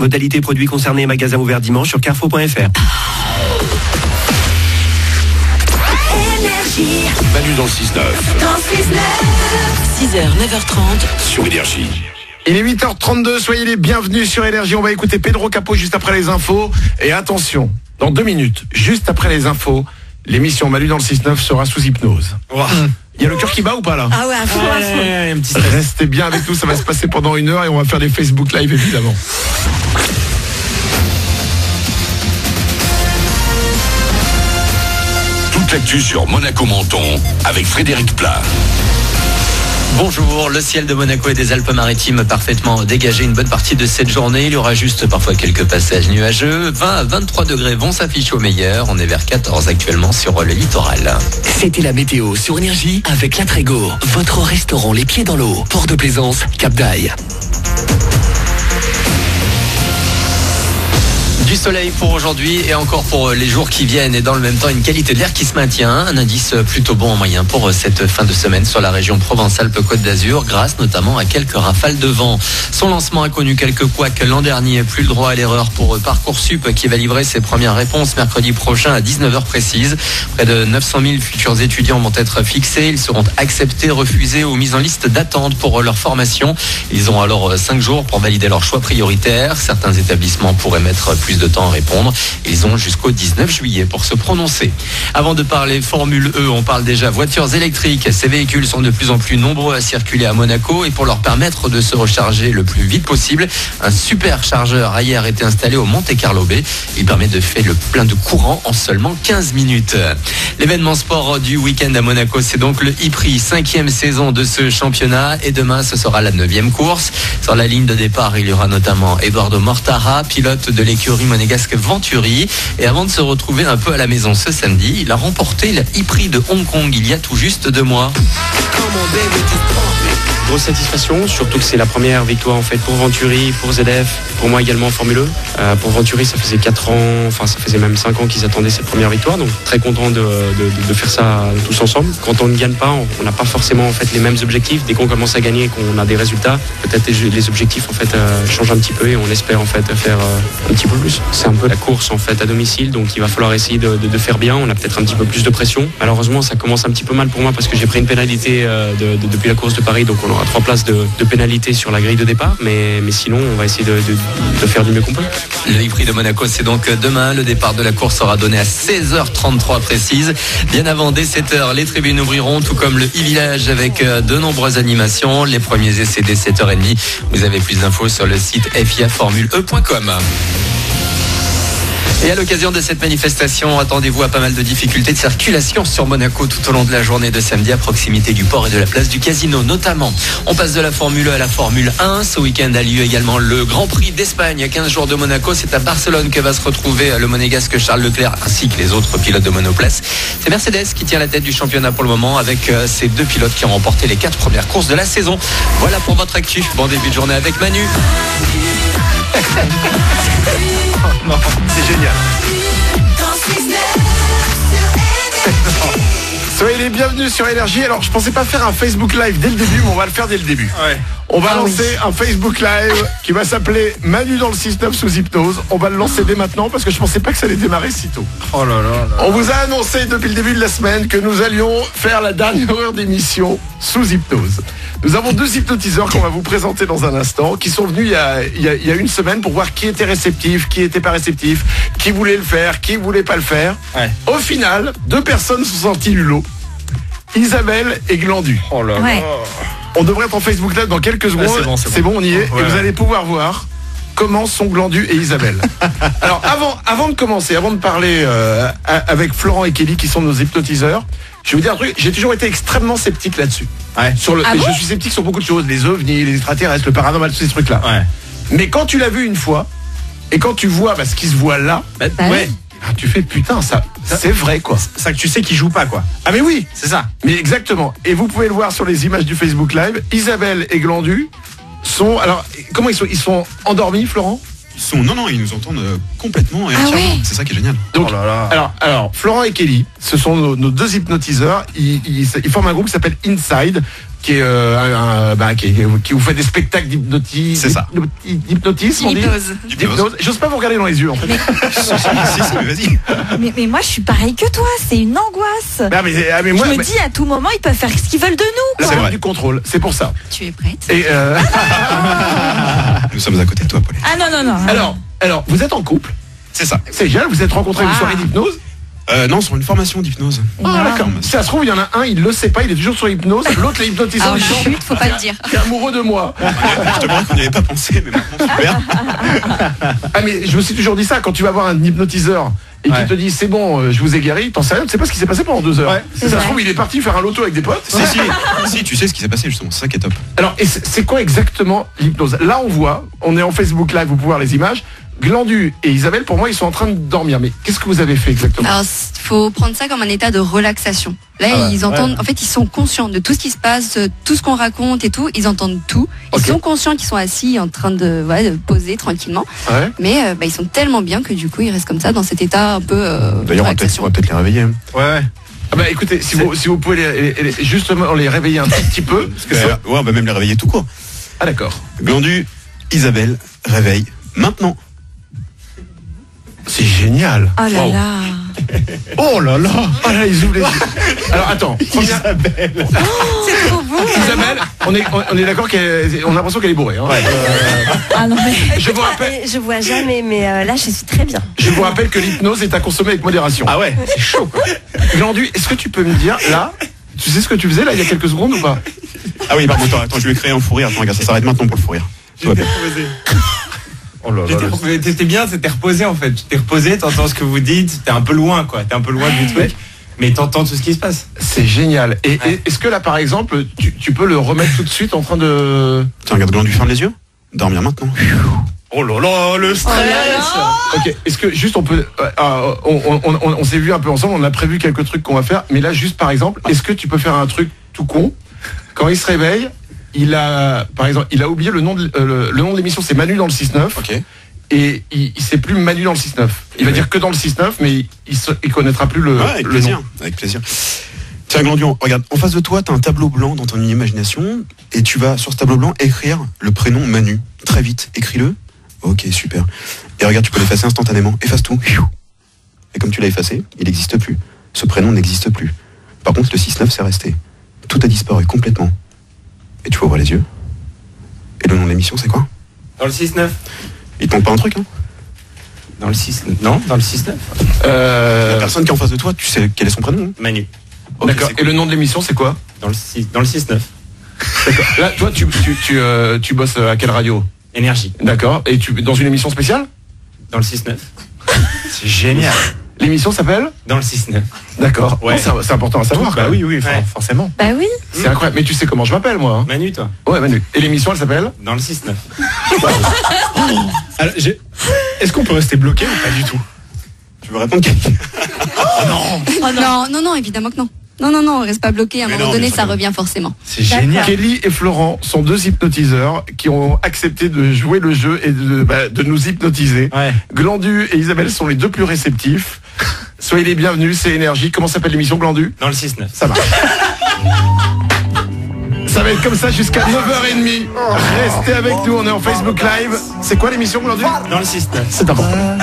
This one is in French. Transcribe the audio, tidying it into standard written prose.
Modalité produits concernés, magasin ouvert dimanche sur carrefour.fr. Manu dans le 6-9. 6h, 9h30 sur Énergie. Il est 8h32, soyez les bienvenus sur Énergie. On va écouter Pedro Capó juste après les infos. Et attention, dans 2 minutes, juste après les infos, l'émission Manu dans le 6-9 sera sous hypnose. Wow. Il y a le cœur qui bat ou pas là? Ah ouais, à fond, à fond. Restez bien avec nous, ça va se passer pendant 1 heure et on va faire des Facebook Live évidemment. Toute l'actu sur Monaco Menton avec Frédéric Plat. Bonjour, le ciel de Monaco et des Alpes-Maritimes parfaitement dégagé une bonne partie de cette journée. Il y aura juste parfois quelques passages nuageux. 20 à 23 degrés vont s'afficher au meilleur. On est vers 14 actuellement sur le littoral. C'était la météo sur Énergie avec La Trégo, votre restaurant les pieds dans l'eau. Port de Plaisance, Cap d'Aille. Du soleil pour aujourd'hui et encore pour les jours qui viennent et dans le même temps une qualité de l'air qui se maintient. Un indice plutôt bon en moyen pour cette fin de semaine sur la région Provence-Alpes-Côte d'Azur grâce notamment à quelques rafales de vent. Son lancement a connu quelques couacs l'an dernier. Plus le droit à l'erreur pour Parcoursup qui va livrer ses premières réponses mercredi prochain à 19h précise. Près de 900 000 futurs étudiants vont être fixés. Ils seront acceptés, refusés ou mis en liste d'attente pour leur formation. Ils ont alors 5 jours pour valider leur choix prioritaire. Certains établissements pourraient mettre plus de temps à répondre. Ils ont jusqu'au 19 juillet pour se prononcer. Avant de parler Formule E, on parle déjà voitures électriques. Ces véhicules sont de plus en plus nombreux à circuler à Monaco et pour leur permettre de se recharger le plus vite possible, un super chargeur a hier été installé au Monte Carlo Bay. Il permet de faire le plein de courant en seulement 15 minutes. L'événement sport du week-end à Monaco, c'est donc le e-Prix, 5e saison de ce championnat et demain ce sera la 9e course. Sur la ligne de départ, il y aura notamment Eduardo Mortara, pilote de l'écurie monégasque Venturi. Et avant de se retrouver un peu à la maison ce samedi, il a remporté le e-Prix de Hong Kong il y a tout juste 2 mois. Grosse satisfaction, surtout que c'est la première victoire en fait pour Venturi, pour ZF, pour moi également en Formule E. Pour Venturi, ça faisait 4 ans, enfin ça faisait même 5 ans qu'ils attendaient cette première victoire, donc très content de faire ça tous ensemble. Quand on ne gagne pas, on n'a pas forcément en fait les mêmes objectifs. Dès qu'on commence à gagner et qu'on a des résultats, peut-être les objectifs en fait changent un petit peu et on espère en fait faire un petit peu plus. C'est un peu la course en fait à domicile, donc il va falloir essayer de faire bien. On a peut-être un petit peu plus de pression. Malheureusement, ça commence un petit peu mal pour moi parce que j'ai pris une pénalité depuis la course de Paris, donc on aura 3 places de pénalité sur la grille de départ, mais sinon on va essayer de faire du mieux qu'on peut. Le e-Prix de Monaco, c'est donc demain. Le départ de la course sera donné à 16h33 précise. Bien avant, dès 7h, les tribunes ouvriront, tout comme le e-village avec de nombreuses animations. Les premiers essais dès 7h30. Vous avez plus d'infos sur le site fiaformule.com. Et à l'occasion de cette manifestation, attendez-vous à pas mal de difficultés de circulation sur Monaco tout au long de la journée de samedi à proximité du port et de la place du Casino notamment. On passe de la Formule E à la Formule 1. Ce week-end a lieu également le Grand Prix d'Espagne à 15 jours de Monaco. C'est à Barcelone que va se retrouver le monégasque Charles Leclerc ainsi que les autres pilotes de monoplace. C'est Mercedes qui tient la tête du championnat pour le moment avec ces 2 pilotes qui ont remporté les 4 premières courses de la saison. Voilà pour votre actu. Bon début de journée avec Manu. Non, c'est génial. Soyez les bienvenus sur Énergie. Alors je pensais pas faire un Facebook Live dès le début, mais on va le faire dès le début. Ouais. On va lancer un Facebook Live qui va s'appeler Manu dans le 6-9 sous hypnose. On va le lancer dès maintenant parce que je pensais pas que ça allait démarrer si tôt. Oh là là. On vous a annoncé depuis le début de la semaine que nous allions faire la dernière heure d'émission sous hypnose. Nous avons 2 hypnotiseurs qu'on va vous présenter dans un instant, qui sont venus il y a 1 semaine pour voir qui était réceptif, qui était pas réceptif, qui voulait le faire, qui voulait pas le faire. Ouais. Au final, 2 personnes sont sorties du lot. Isabelle et Glandu. Oh là là. On devrait être en Facebook Live dans quelques secondes. Ouais, c'est bon, on y est. Ouais. Et vous allez pouvoir voir comment sont Glandu et Isabelle. Alors avant de commencer, avant de parler avec Florent et Kelly qui sont nos hypnotiseurs, je vais vous dire un truc, j'ai toujours été extrêmement sceptique là-dessus. Ouais. Je suis sceptique sur beaucoup de choses, les ovnis, les extraterrestres, le paranormal, tous ces trucs-là. Ouais. Mais quand tu l'as vu une fois, et quand tu vois ce qui se voit là, ouais. Tu fais putain, ça c'est vrai quoi. Ça que tu sais qu'ils jouent pas quoi. Ah mais oui, c'est ça. Mais exactement. Et vous pouvez le voir sur les images du Facebook Live. Isabelle et Glandu sont, alors comment ils sont endormis, Florent? Non, ils nous entendent complètement et entièrement. Ouais. C'est ça qui est génial. Donc, alors, Florent et Kelly, ce sont nos 2 hypnotiseurs. Ils forment un groupe qui s'appelle Inside. qui est qui vous fait des spectacles d'hypnotisme. C'est ça. D'hypnotisme, on dit. D'hypnose. J'ose pas vous regarder dans les yeux en fait. Si, vas-y. Mais moi, je suis pareil que toi. C'est une angoisse. Mais moi, je me dis à tout moment, ils peuvent faire ce qu'ils veulent de nous. là, Quoi. c'est du contrôle. C'est pour ça. Tu es prête? Et Nous sommes à côté de toi, Paulette. Ah non. alors, vous êtes en couple. C'est ça. C'est génial. Vous êtes rencontrés à une soirée d'hypnose. Non, sur une formation d'hypnose. Ah d'accord. Si ça se trouve, il y en a un, il le sait pas, il est toujours sur l'hypnose. L'autre, les hypnotisant. Ah, chut, faut pas le dire. T'es amoureux de moi. Je te promets qu'on n'y avait pas pensé, mais maintenant, super. Ah mais je me suis toujours dit ça, quand tu vas voir un hypnotiseur et qu'il te dit c'est bon, je vous ai guéri, t'en sais rien, tu sais pas ce qui s'est passé pendant 2 heures. Ça se trouve, il est parti faire un loto avec des potes. Si, tu sais ce qui s'est passé justement, c'est ça qui est top. Alors, et c'est quoi exactement l'hypnose? Là, on est en Facebook Live, vous pouvez voir les images. Glandu et Isabelle, pour moi, ils sont en train de dormir. Mais qu'est-ce que vous avez fait exactement? Alors, faut prendre ça comme un état de relaxation. Là, ils entendent, en fait, ils sont conscients de tout ce qui se passe, tout ce qu'on raconte et tout. Ils entendent tout. Ils sont conscients qu'ils sont assis en train de poser tranquillement. Ouais. Mais ils sont tellement bien que du coup, ils restent comme ça dans cet état un peu. D'ailleurs, on va peut-être les réveiller. Hein. Ouais. Ah bah écoutez, si vous pouvez justement les réveiller un petit peu. Parce que on va même les réveiller tout court. Ah d'accord. Glandu, Isabelle, réveille maintenant. C'est génial. Oh là là. Oh là là. Ah là, ils ouvrent les yeux. Alors attends, Isabelle. C'est trop beau. Isabelle, on est d'accord qu'on a l'impression qu'elle est bourrée. Hein. Ah non mais. Je vous rappelle. Je vois jamais, mais là, je suis très bien. Je vous rappelle que l'hypnose est à consommer avec modération. Ah ouais, c'est chaud. Glandu, est-ce que tu peux me dire là, tu sais ce que tu faisais là il y a quelques secondes ou pas? Ah oui, pardon, attends, je lui ai créé un fou rire. Attends, regarde, ça s'arrête maintenant pour le fou rire. Oh là là. T'étais bien, t'étais reposé en fait. Tu t'es reposé, t'entends ce que vous dites, t'es un peu loin quoi. T'es un peu loin du truc, mais t'entends tout ce qui se passe. C'est génial. Et est-ce que là par exemple, tu peux le remettre tout de suite en train de. Tiens, regarde Glandu, ferme les yeux. Dormir maintenant. Oh là là, le stress. Ok, est-ce que juste on peut. On s'est vu un peu ensemble, on a prévu quelques trucs qu'on va faire, mais là juste par exemple, est-ce que tu peux faire un truc tout con? Quand il se réveille, par exemple, il a oublié le nom de l'émission, c'est Manu dans le 6-9. Ok. Et il sait plus Manu dans le 6-9. Il va dire que dans le 6-9, mais il connaîtra plus le nom. Avec plaisir. Tiens, Glandu, regarde, en face de toi, t'as un tableau blanc dans ton imagination, et tu vas sur ce tableau blanc écrire le prénom Manu. Très vite, écris-le. Ok, super. Et regarde, tu peux l'effacer instantanément. Efface tout. Et comme tu l'as effacé, il n'existe plus. Ce prénom n'existe plus. Par contre, le 6-9, c'est resté. Tout a disparu complètement. Et tu peux ouvrir les yeux. Et le nom de l'émission, c'est quoi? Dans le 6-9. Il te manque pas un truc, hein? Dans le 6-9. Non, dans le 6-9. La personne qui est en face de toi, tu sais quel est son prénom? Manu. Okay, d'accord. Et le nom de l'émission, c'est quoi? Dans le 6-9. D'accord. Là, toi, tu bosses à quelle radio? Énergie. D'accord. Et dans une émission spéciale? Dans le 6-9. C'est génial. L'émission s'appelle? Dans le 6-9. D'accord. Ouais. C'est important à savoir. Bah oui, forcément. Bah oui. C'est incroyable. Mais tu sais comment je m'appelle, moi. Hein. Manu, toi. Ouais, Manu. Et l'émission, elle s'appelle? Dans le 6-9. Alors, est-ce qu'on peut rester bloqué ou pas du tout? Tu veux répondre? Non, évidemment que non. Non, on reste pas bloqué. À un moment donné, ça revient forcément. C'est génial. Kelly et Florent sont 2 hypnotiseurs qui ont accepté de jouer le jeu et de nous hypnotiser. Ouais. Glandu et Isabelle sont les 2 plus réceptifs. Soyez les bienvenus, c'est Énergie. Comment s'appelle l'émission, Glandu? Dans le 6-9. Ça marche. Ça va être comme ça jusqu'à 9h30. Restez avec nous, on est en Facebook Live. C'est quoi l'émission, Glandu? Dans le 6-9. C'est important.